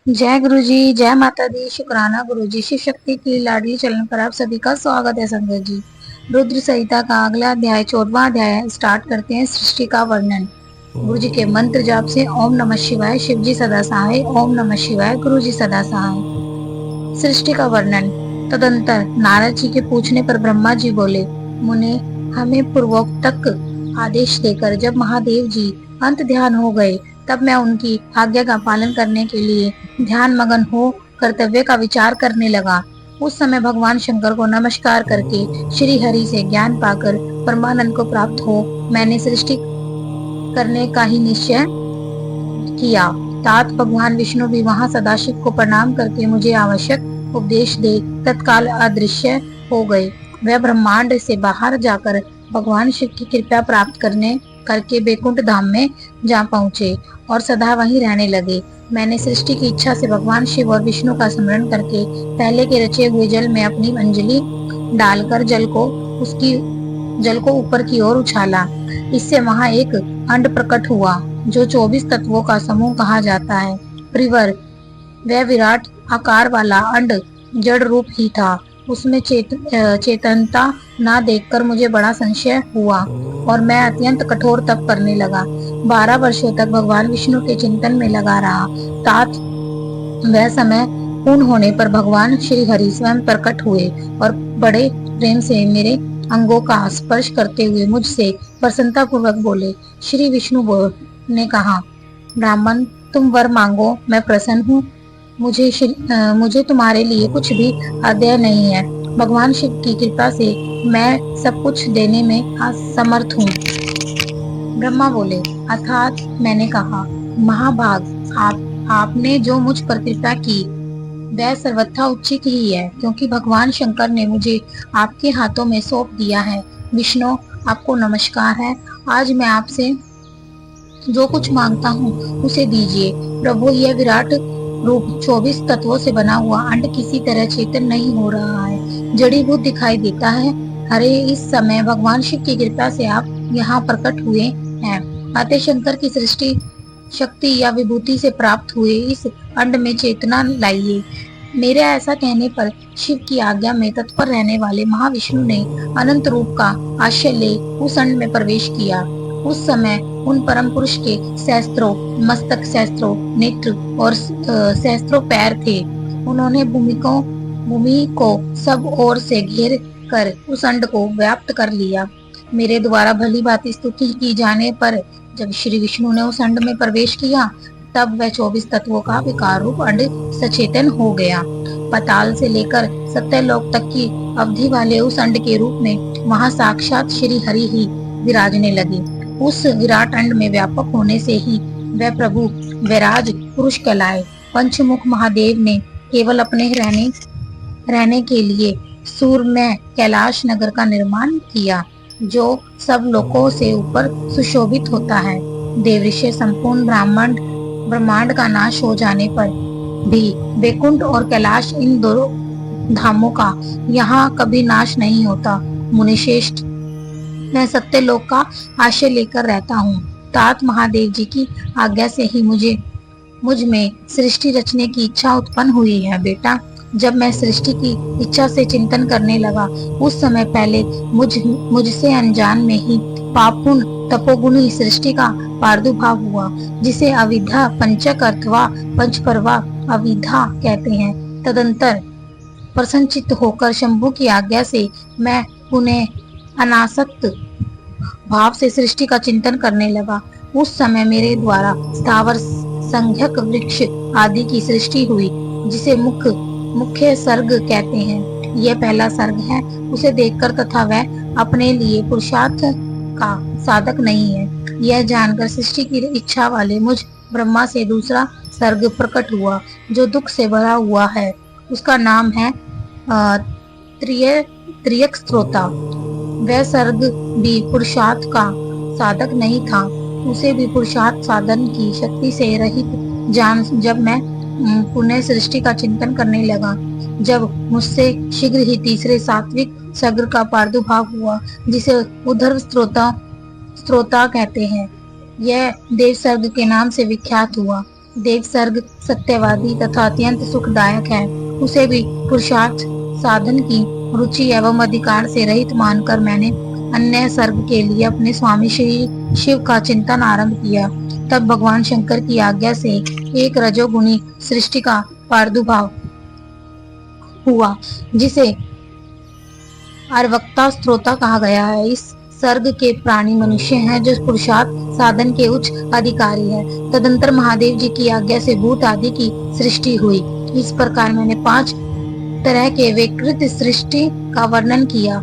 जय गुरु जी, जय माता दी। शुक्राना गुरु जी। शिव शक्ति की लाडली चैनल पर आप सभी का स्वागत है संगत जी। रुद्र संहिता का अगला अध्याय 14वां अध्याय स्टार्ट करते हैं। सृष्टि का वर्णन। गुरु जी के मंत्र जाप से ओम नमः शिवाय। शिव जी सदा सहाय। ओम नमः शिवाय। गुरु जी सदा सहाय। सृष्टि का वर्णन। तदंतर नारद जी के पूछने पर ब्रह्मा जी बोले, मुने, हमें पूर्वोक्त आदेश देकर जब महादेव जी अंत ध्यान हो गए, तब मैं उनकी आज्ञा का पालन करने के लिए ध्यान मगन हो कर्तव्य का विचार करने लगा। उस समय भगवान शंकर को नमस्कार करके श्री हरि से ज्ञान पाकर परमानंद को प्राप्त हो मैंने सृष्टि करने का ही निश्चय किया। तात भगवान विष्णु भी वहां सदाशिव को प्रणाम करके मुझे आवश्यक उपदेश दे तत्काल अदृश्य हो गए। वह ब्रह्मांड से बाहर जाकर भगवान शिव की कृपा प्राप्त करके बैकुंठ धाम में जा पहुँचे और सदा वहीं रहने लगे। मैंने सृष्टि की इच्छा से भगवान शिव और विष्णु का स्मरण करके पहले के रचे हुए जल में अपनी अंजलि डालकर जल को ऊपर की ओर उछाला। इससे वहां एक अंड प्रकट हुआ जो 24 तत्वों का समूह कहा जाता है। प्रिवर, वह विराट आकार वाला अंड जड़ रूप ही था। उसमें चेतनता ना देखकर मुझे बड़ा संशय हुआ और मैं अत्यंत कठोर तप करने लगा। 12 वर्षों तक भगवान विष्णु के चिंतन में लगा रहा। तात वह समय पूर्ण होने पर भगवान श्री हरि स्वयं प्रकट हुए और बड़े प्रेम से मेरे अंगों का स्पर्श करते हुए मुझसे प्रसन्नता पूर्वक बोले। श्री विष्णु ने कहा, ब्राह्मण, तुम वर मांगो, मैं प्रसन्न हूँ। मुझे तुम्हारे लिए कुछ भी अध्यय नहीं है। भगवान शिव की कृपा से मैं सब कुछ देने में असमर्थ हूँ। ब्रह्मा बोले, अर्थात मैंने कहा, महाभाग, आपने जो मुझ पर कृपा की वह सर्वथा उचित ही है, क्योंकि भगवान शंकर ने मुझे आपके हाथों में सौंप दिया है। विष्णु, आपको नमस्कार है। आज मैं आपसे जो कुछ मांगता हूँ उसे दीजिए। प्रभु, यह विराट रूप 24 तत्वों से बना हुआ अंड किसी तरह चेतन नहीं हो रहा है, जड़ीभूत दिखाई देता है। अरे, इस समय भगवान शिव की कृपा से आप यहाँ प्रकट हुए हैं। अतः शंकर की सृष्टि शक्ति या विभूति से प्राप्त हुए इस अंड में चेतना लाइए। मेरे ऐसा कहने पर शिव की आज्ञा में तत्पर रहने वाले महाविष्णु ने अनंत रूप का आश्रय ले उस अंड में प्रवेश किया। उस समय उन परम पुरुष के सहस्त्रों मस्तक, सहस्त्रों नेत्र और सहस्त्रों पैर थे। उन्होंने भूमि को सब ओर से घेर कर उस अंड को व्याप्त कर लिया। मेरे द्वारा भली भांति स्तुति की जाने पर जब श्री विष्णु ने उस अंड में प्रवेश किया, तब वह 24 तत्वों का विकार रूप अंड सचेतन हो गया। पाताल से लेकर सत्यलोक तक की अवधि वाले उस अंड के रूप में वहां साक्षात श्री हरि ही विराजने लगे। उस विराट अंड में व्यापक होने से ही वह प्रभु वैराज पुरुष कहलाए। पंचमुख महादेव ने केवल अपने रहने के लिए सूरमय कैलाश नगर का निर्माण किया, जो सब लोकों से ऊपर सुशोभित होता है। देवऋषि संपूर्ण ब्रह्मांड का नाश हो जाने पर भी बैकुंठ और कैलाश, इन दो धामों का यहाँ कभी नाश नहीं होता। मुनिश्रेष्ठ, मैं सत्यलोक का आश्रय लेकर रहता हूँ। तात महादेव जी की आज्ञा से ही मुझ में सृष्टि रचने की इच्छा उत्पन्न हुई है। बेटा, जब मैं सृष्टि की इच्छा से चिंतन करने लगा, उस समय पहले मुझसे अनजान में ही पापपूर्ण तपोगुणी सृष्टि का प्रादुर्भाव हुआ, जिसे अविद्या पंचक अथवा पंचपर्वा अविद्या कहते हैं। तदंतर प्रसन्नचित्त होकर शंभु की आज्ञा से मैं पुनः अनासक्त भाव से सृष्टि का चिंतन करने लगा। उस समय मेरे द्वारा स्थावर संज्ञक वृक्ष आदि की सृष्टि हुई, जिसे मुख्य सर्ग कहते हैं। यह पहला सर्ग है। उसे देखकर तथा वह अपने लिए पुरुषार्थ का साधक नहीं है, यह जानकर सृष्टि की इच्छा वाले मुझ ब्रह्मा से दूसरा सर्ग प्रकट हुआ, जो दुख से भरा हुआ है। उसका नाम है त्रियक स्त्रोता। वह सर्ग भी पुरुषार्थ का साधक नहीं था। उसे भी पुरुषार्थ साधन की शक्ति से रहित जान जब मैं पुनः सृष्टि का चिंतन करने लगा, जब मुझसे शीघ्र ही तीसरे सात्विक सर्ग का प्रादुर्भाव हुआ, जिसे उद्धव स्त्रोता कहते हैं। यह देव सर्ग के नाम से विख्यात हुआ। देव सर्ग सत्यवादी तथा अत्यंत सुखदायक है। उसे भी पुरुषार्थ साधन की रुचि एवं अधिकार से रहित मानकर मैंने अन्य सर्ग के लिए अपने स्वामी श्री शिव का चिंतन आरंभ किया। तब भगवान शंकर की आज्ञा से एक रजोगुणी सृष्टि का प्रादुर्भाव हुआ, जिसे अर्वक्ता स्त्रोता कहा गया है। इस सर्ग के प्राणी मनुष्य हैं जो पुरुषार्थ साधन के उच्च अधिकारी है। तदंतर महादेव जी की आज्ञा से भूत आदि की सृष्टि हुई। इस प्रकार मैंने 5 तरह के विकृत सृष्टि का वर्णन किया।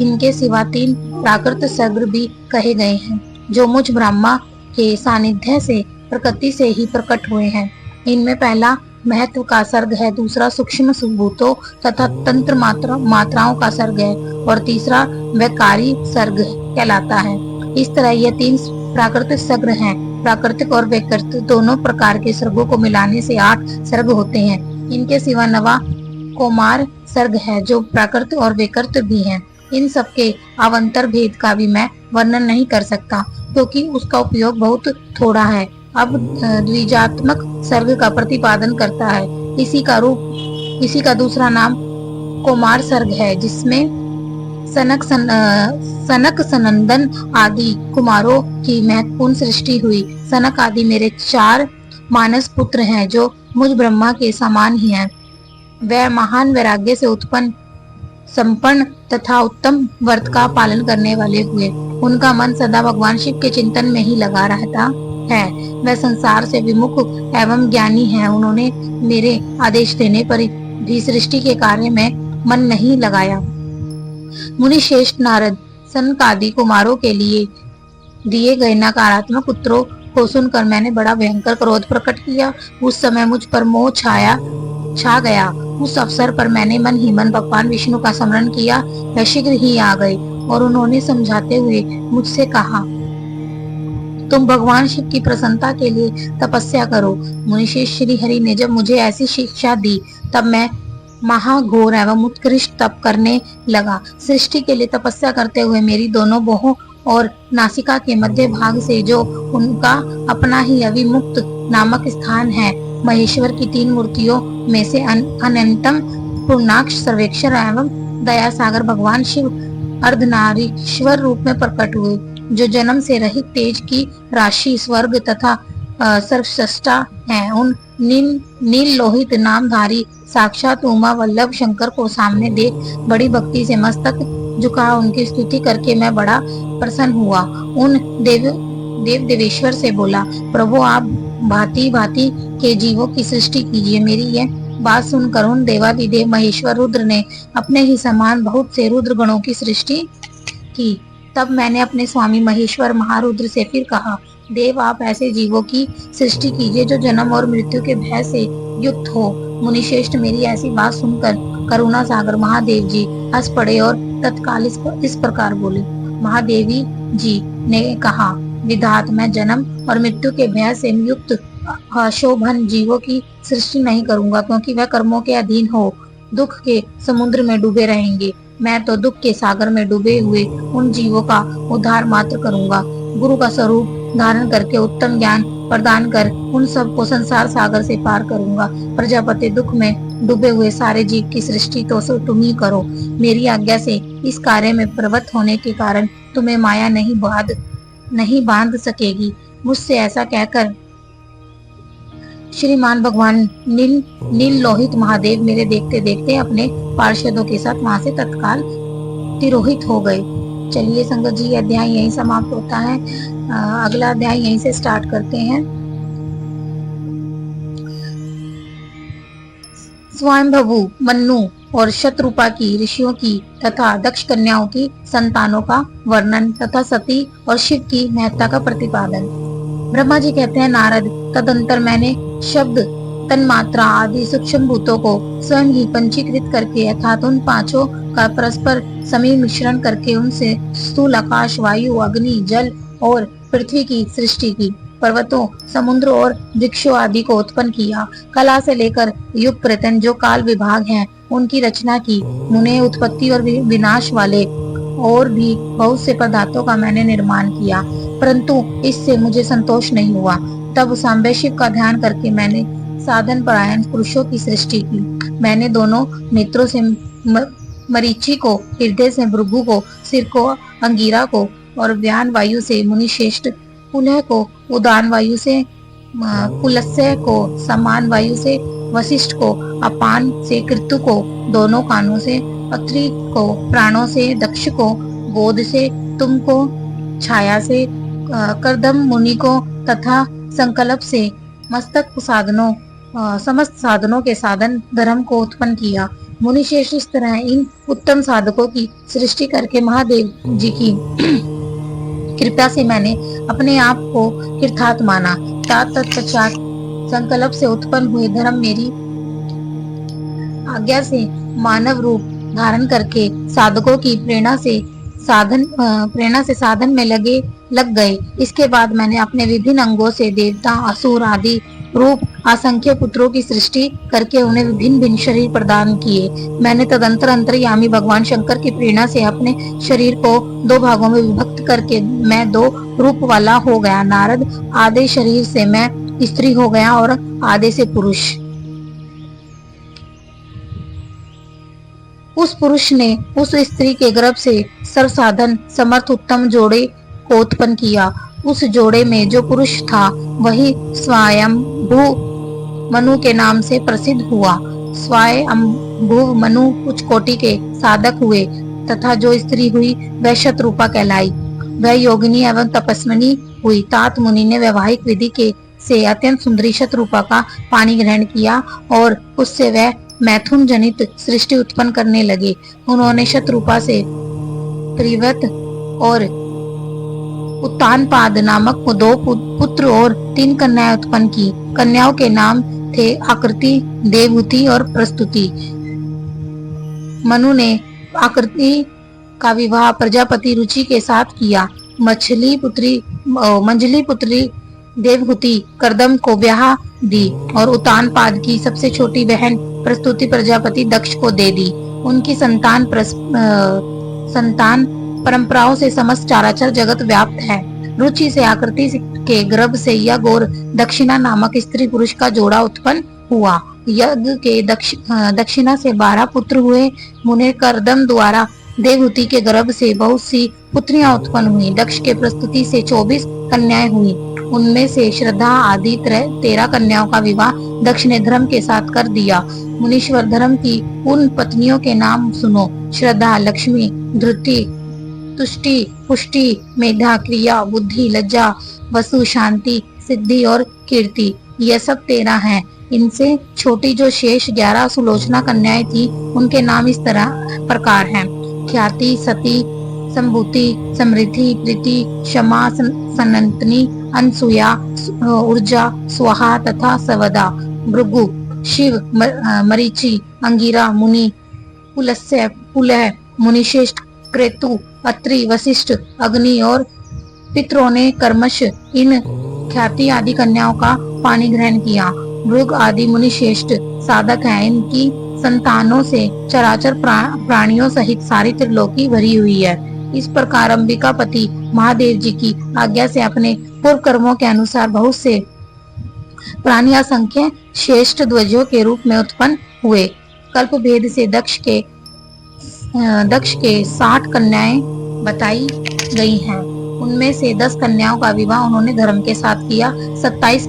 इनके सिवा 3 प्राकृत सर्ग भी कहे गए हैं, जो मुझ ब्रह्मा के सानिध्य से प्रकृति से ही प्रकट हुए हैं। इनमें पहला महत्व का सर्ग है, दूसरा सूक्ष्म भूतों तथा तंत्र मात्राओं का सर्ग है और तीसरा वैकारी सर्ग कहलाता है। इस तरह ये 3 प्राकृतिक सर्ग हैं। प्राकृतिक और वैकृत दोनों प्रकार के सर्गों को मिलाने से 8 सर्ग होते हैं। इनके सिवा 9वां कोमार सर्ग है, जो प्राकृत और वैकृत भी है। इन सब के अवंतर भेद का भी मैं वर्णन नहीं कर सकता, क्योंकि उसका उपयोग बहुत थोड़ा है। अब द्विजात्मक सर्ग का प्रतिपादन करता है। इसी का दूसरा नाम कोमार सर्ग है, जिसमें सनक सनंदन आदि कुमारों की महत्वपूर्ण सृष्टि हुई। सनक आदि मेरे 4 मानस पुत्र हैं, जो मुझ ब्रह्मा के समान ही हैं। वह महान वैराग्य से उत्पन्न संपन्न तथा उत्तम व्रत का पालन करने वाले हुए। उनका मन सदा भगवान शिव के चिंतन में ही लगा रहता है। वह संसार से विमुख एवं ज्ञानी है। उन्होंने मेरे आदेश देने पर भी सृष्टि के कार्य में मन नहीं लगाया। मुनि श्रेष्ठ नारद सनकादि कुमारों के लिए दिए गए नकारात्मक उत्तरों को सुनकर मैंने बड़ा भयंकर क्रोध प्रकट किया। उस समय मुझ पर मोह छा गया। उस अवसर पर मैंने मन ही मन भगवान विष्णु का स्मरण किया। वह शीघ्र ही आ गए और उन्होंने समझाते हुए मुझसे कहा, तुम भगवान शिव की प्रसन्नता के लिए तपस्या करो। मुनिश्रेष्ठ श्री हरि ने जब मुझे ऐसी शिक्षा दी, तब मैं महाघोर एवं उत्कृष्ट तप करने लगा। सृष्टि के लिए तपस्या करते हुए मेरी दोनों बाहों और नासिका के मध्य भाग से, जो उनका अपना ही अविमुक्त नामक स्थान है, महेश्वर की 3 मूर्तियों में से अनंतम पूर्णाक्ष सर्वेक्षर एवं दया सागर भगवान शिव अर्धनारीश्वर रूप में प्रकट हुए, जो जन्म से रहित तेज की राशि स्वर्ग तथा सर्वसृष्टा है। उन नील लोहित नामधारी साक्षात उमा वल्लभ शंकर को सामने देख बड़ी भक्ति से मस्तक झुका उनकी स्तुति करके मैं बड़ा प्रसन्न हुआ। उन देवेश्वर से बोला, प्रभु आप भांति भांति के जीवों की सृष्टि कीजिए। मेरी यह बात सुनकर उन देवादिदेव महेश्वर रुद्र ने अपने ही समान बहुत से रुद्र गणों की सृष्टि की। तब मैंने अपने स्वामी महेश्वर महारुद्र से फिर कहा, देव आप ऐसे जीवों की सृष्टि कीजिए जो जन्म और मृत्यु के भय से युक्त हो। मुनिश्रेष्ठ मेरी ऐसी बात सुनकर करुणा सागर महादेव जी हंस पड़े और तत्काल इस प्रकार बोले। महादेवी जी ने कहा, विधात मैं जन्म और मृत्यु के भय से युक्त अशोभन जीवों की सृष्टि नहीं करूंगा, क्योंकि वह कर्मों के अधीन हो दुख के समुद्र में डूबे रहेंगे। मैं तो दुख के सागर में डूबे हुए उन जीवों का उद्धार मात्र करूंगा। गुरु का स्वरूप धारण करके उत्तम ज्ञान प्रदान कर उन सब को संसार सागर से पार करूंगा। प्रजापति दुख में डूबे हुए सारे जीव की सृष्टि तो तुम ही करो। मेरी आज्ञा से इस कार्य में प्रवृत्त होने के कारण तुम्हें माया नहीं बांध सकेगी। मुझसे ऐसा कहकर श्रीमान भगवान नील लोहित महादेव मेरे देखते देखते अपने पार्षदों के साथ वहां से तत्काल तिरोहित हो गए। चलिए संगत जी, अध्याय यहीं समाप्त होता है। अगला अध्याय यहीं से स्टार्ट करते हैं। स्वयंभू मन्नु और शत्रुपा की ऋषियों की तथा दक्ष कन्याओं की संतानों का वर्णन तथा सती और शिव की महत्ता का प्रतिपादन। ब्रह्मा जी कहते हैं, नारद तदंतर मैंने शब्द तन्मात्रा आदि सूक्ष्म भूतों को स्वयं ही पंचीकृत करके अर्थात उन 5 का परस्पर समीर मिश्रण करके उनसे स्थूल आकाश, वायु, अग्नि, जल और पृथ्वी की सृष्टि की। पर्वतों, समुद्र और वृक्षों आदि को उत्पन्न किया। कला से लेकर युग पर्यंत जो काल विभाग हैं, उनकी रचना की। उन्हें उत्पत्ति और विनाश वाले और भी बहुत से पदार्थों का मैंने निर्माण किया, परंतु इससे मुझे संतोष नहीं हुआ। तब सांबे शिव का ध्यान करके मैंने साधन परायण पुरुषों की सृष्टि की। मैंने दोनों नेत्रों से मरीचि को, हृदय से भृगु को, सिर को अंगिरा को और व्यान वायु से मुनिश्रेष्ठ, पुलह को, उदान वायु से पुलस्त्य को, समान वायु से वशिष्ठ को, अपान से कृतु को, दोनों कानों से अत्रि को, प्राणों से दक्ष को, गोद से तुम को, छाया से करदम मुनि को तथा संकल्प से मस्तक साधनों समस्त साधनों के साधन धर्म को उत्पन्न किया। मुनिश्रेष्ठ इस तरह इन उत्तम साधकों की सृष्टि करके महादेव जी की कृपा से मैंने अपने आप को कृतार्थ माना। तत्पश्चात संकल्प से उत्पन्न हुए धर्म मेरी आज्ञा से मानव रूप धारण करके साधकों की प्रेरणा से साधन में लग गए। इसके बाद मैंने अपने विभिन्न अंगों से देवता, असुर आदि रूप असंख्य पुत्रों की सृष्टि करके उन्हें विभिन्न भिन्न शरीर प्रदान किए। मैंने तदंतर अंतर्यामी भगवान शंकर की प्रेरणा से अपने शरीर को 2 भागों में विभक्त करके मैं 2 रूप वाला हो गया। नारद आधे शरीर से मैं स्त्री हो गया और आधे से पुरुष। उस पुरुष ने उस स्त्री के गर्भ से सर्वसाधन समर्थ उत्तम जोड़े को उत्पन्न किया। उस जोड़े में जो पुरुष था वही स्वयंभू मनु के नाम से प्रसिद्ध हुआ। स्वयंभू मनु उच्च कोटि के साधक हुए तथा जो स्त्री हुई वह शतरूपा कहलाई। वह योगिनी एवं तपस्विनी हुई। तात मुनि ने वैवाहिक विधि के से अत्यंत सुंदरी शतरूपा का पानी ग्रहण किया और उससे वह मैथुन जनित सृष्टि उत्पन्न करने लगे। उन्होंने शतरूपा से प्रिव्रत और उत्तानपाद नामक 2 पुत्र और 3 कन्याएं उत्पन्न की। कन्याओं के नाम थे आकृति, देवहूति और प्रस्तुति। मनु ने आकृति का विवाह प्रजापति रुचि के साथ किया। मंजली पुत्री देवहूति करदम को ब्याह दी और उत्तानपाद की सबसे छोटी बहन प्रस्तुति प्रजापति दक्ष को दे दी। उनकी संतान परंपराओं से समस्त चराचर जगत व्याप्त है। रुचि से आकृति के गर्भ से यज्ञ और दक्षिणा नामक स्त्री पुरुष का जोड़ा उत्पन्न हुआ। यज्ञ के दक्षिणा से 12 पुत्र हुए। मुने करदम द्वारा देवहूति के गर्भ से बहुत सी पुत्रियां उत्पन्न हुई। दक्ष के प्रस्तुति से 24 कन्याएं हुई। उनमें से श्रद्धा आदि 13 कन्याओं का विवाह दक्ष ने धर्म के साथ कर दिया। मुनीश्वर धर्म की उन पत्नियों के नाम सुनो: श्रद्धा, लक्ष्मी, धृति, तुष्टि, पुष्टि, मेधा, क्रिया, बुद्धि, लज्जा, वसु, शांति, सिद्धि और कीर्ति। यह सब 13 हैं। इनसे छोटी जो शेष 11 सुलोचना कन्याएं थी उनके नाम इस प्रकार हैं: ख्याति, सती, संभूति, समृद्धि, प्रीति, क्षमा, सनंतनी, अनसुया, ऊर्जा, स्वाहा तथा सवदा। भृगु, शिव, मरीचि, अंगिरा, मुनि, पुलस्त्य, पुलह, मुनिश्रेष्ठ, क्रेतु, अत्रि, वशिष्ठ, अग्नि और पितरों ने कर्मश इन ख्याति आदि कन्याओं का पानी ग्रहण किया। भृग आदि मुनिश्रेष्ठ साधक हैं। इनकी संतानों से चराचर प्राणियों सहित सारी त्रिलोकी भरी हुई है। इस प्रकार अंबिकापति महादेव जी की आज्ञा से अपने पूर्व कर्मों के अनुसार बहुत से प्राणी असंख्य श्रेष्ठ ध्वजों के रूप में उत्पन्न हुए। कल्प भेद से दक्ष के 60 कन्याएं बताई गई हैं। उनमें से 10 कन्याओं का विवाह उन्होंने धर्म के साथ किया। 27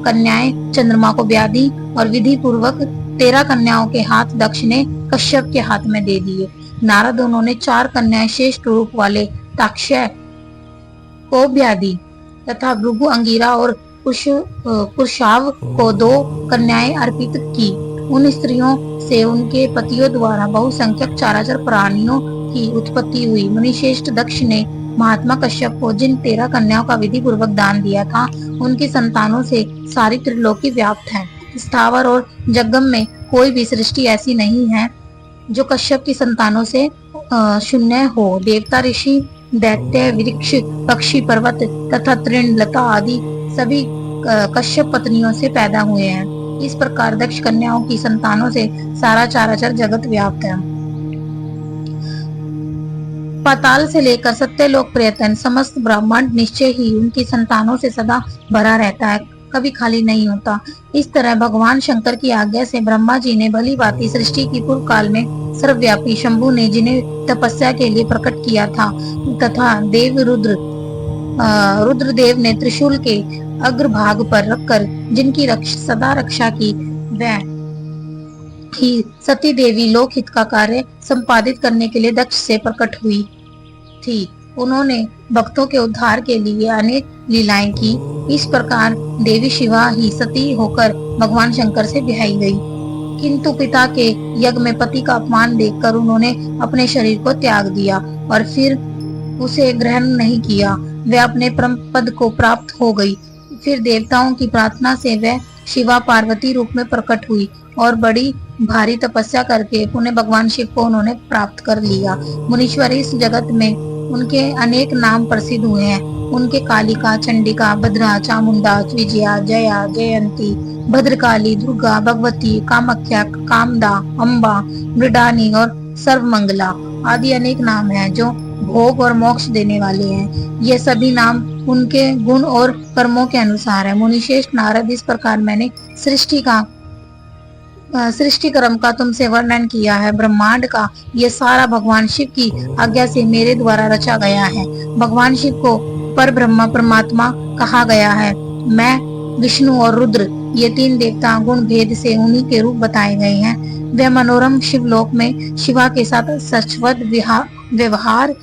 कन्याएं चंद्रमा को ब्याह दी और विधि पूर्वक 13 कन्याओं के हाथ दक्ष ने कश्यप के हाथ में दे दिए। नारद उन्होंने 4 कन्याएं श्रेष्ठ रूप वाले ताक्षय को ब्याह दी तथा भृगु, अंगिरा और पुरुषाव को 2 कन्याएं अर्पित की। उन स्त्रियों से उनके पतियों द्वारा बहुसंख्यक चराचर प्राणियों की उत्पत्ति हुई। मुनिश्रेष्ठ दक्ष ने महात्मा कश्यप को जिन 13 कन्याओं का विधि पूर्वक दान दिया था उनकी संतानों से सारी त्रिलोकी व्याप्त है। स्थावर और जगम में कोई भी सृष्टि ऐसी नहीं है जो कश्यप की संतानों से शून्य हो। देवता, ऋषि, दैत्य, वृक्ष, पक्षी, पर्वत तथा तृण, लता आदि सभी कश्यप पत्नियों से पैदा हुए हैं। इस प्रकार दक्ष कन्याओं की संतानों से सारा चराचर जगत व्याप्त है। पाताल से लेकर सत्यलोक पर्यटन समस्त ब्रह्मांड निश्चय ही उनकी संतानों से सदा भरा रहता है, कभी खाली नहीं होता। इस तरह भगवान शंकर की आज्ञा से ब्रह्मा जी ने भली भांति सृष्टि की पूर्व काल में सर्वव्यापी शंभु ने जिन्हें तपस्या के लिए प्रकट किया था तथा देव रुद्रदेव ने त्रिशूल के अग्रभाग पर रखकर जिनकी सदा रक्षा की, वह ही सती देवी लोकहित का कार्य संपादित करने के लिए दक्ष से प्रकट हुई थी। उन्होंने भक्तों के उद्धार के लिए अनेक लीलाएं की। इस प्रकार देवी शिवा ही सती होकर भगवान शंकर से ब्याही गई, किंतु पिता के यज्ञ में पति का अपमान देखकर उन्होंने अपने शरीर को त्याग दिया और फिर उसे ग्रहण नहीं किया। वह अपने परम पद को प्राप्त हो गई। फिर देवताओं की प्रार्थना से वह शिवा पार्वती रूप में प्रकट हुई और बड़ी भारी तपस्या करके पुनः भगवान शिव को उन्होंने प्राप्त कर लिया। मुनीश्वर इस जगत में उनके अनेक नाम प्रसिद्ध हुए हैं। उनके कालिका, चंडिका, भद्रा, चामुंडा, विजया, जया, जयंती, भद्रकाली, दुर्गा, भगवती, कामाख्या, कामदा, अम्बा, मृडानी और सर्वमंगला आदि अनेक नाम हैं जो भोग और मोक्ष देने वाले हैं। ये सभी नाम उनके गुण और कर्मों के अनुसार है। मुनिश्रेष्ठ नारद, इस प्रकार मैंने सृष्टि क्रम का तुमसे वर्णन किया है। ब्रह्मांड का ये सारा भगवान शिव की आज्ञा से मेरे द्वारा रचा गया है। भगवान शिव को पर ब्रह्मा परमात्मा कहा गया है। मैं, विष्णु और रुद्र ये तीन देवता गुण भेद से उन्हीं के रूप बताए गए हैं। वे मनोरम शिवलोक में शिवा के साथ सचवद व्यवहार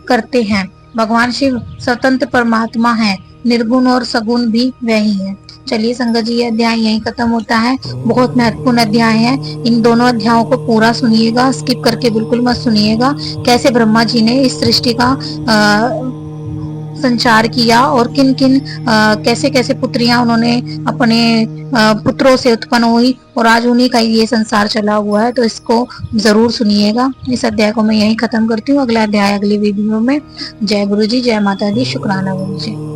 करते हैं। भगवान शिव स्वतंत्र परमात्मा है, निर्गुण और सगुण भी वही है। चलिए संगत जी, ये अध्याय यहीं खत्म होता है। बहुत महत्वपूर्ण अध्याय है। इन दोनों अध्यायों को पूरा सुनिएगा, स्किप करके बिल्कुल मत सुनिएगा। कैसे ब्रह्मा जी ने इस सृष्टि का संचार किया और किन किन कैसे कैसे पुत्रियां उन्होंने अपने पुत्रों से उत्पन्न हुई और आज उन्हीं का ये संसार चला हुआ है। तो इसको जरूर सुनिएगा। इस अध्याय को मैं यहीं खत्म करती हूँ। अगला अध्याय अगली वीडियो में। जय गुरु जी, जय माता दी, शुक्राना गुरु जी।